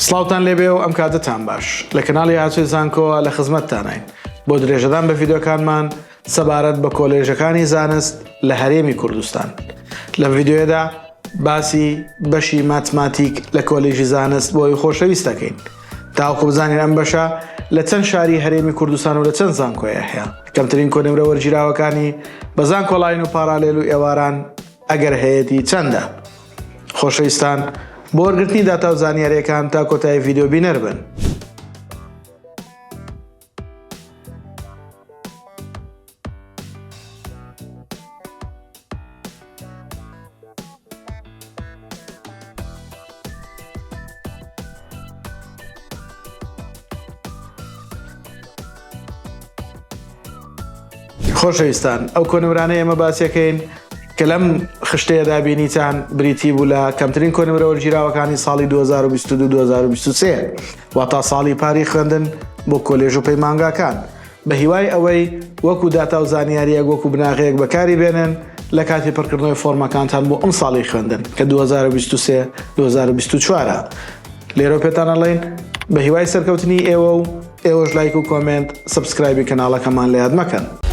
سڵاوتان لێبێ و ئەم کاتتان باش لە کەناڵی هاتووی زانکۆ لە خزمەتتانین بۆ درێژەدان بە ڤیدیۆکانمان سەبارەت بە کۆلێژەکانی زانست لە هەرێمی کوردستان. لە ڤیدیۆیەدا باسی بەشی ماتماتیک لە کۆلێژی زانست بۆی خۆشەویست دەکەین تاوەکو بزانین ئەم بەشە لە چەند شاری هەرێمی کوردستان و لە چەند زانکۆیە هەیە. کەمترین کۆنمرە وەرگیراوەکانی بە زانکۆڵاین و پارالێل و ئێواران ئەگەر هەیەی چەندە. خۆشەویستان بۆ وەرگرتنی داتا و زانیاریەکان تا کۆتایی ڤیدیۆ بینەر بن. خۆشەویستان ئەو کۆنمرانەی ئێمە باسیەکەین کە لەم خشتەیەدا بینیتان بریتی بوو لە کەمترین کۆنمرە وەرگیراوەکانی ساڵی 2022-2023 وا تا ساڵی پاری خوێندن بۆ کۆلێژ و پەیمانگاکان بە هیوای ئەوەی وەکو داتا و زانیاریەک وەکو بناغەیەک بەکاری بێنن لە کاتی پڕکردنەوەی فۆرمەکانتان بۆ ئەم ساڵی خوێندن کە 2023-2024 لێرە پێتان ئەڵێین بە هیوای سەرکەوتنی ئێوە و ئێوەش لایک و کۆمنت سبسکرایبی کەناڵەکەمان لە یاد مەکەن.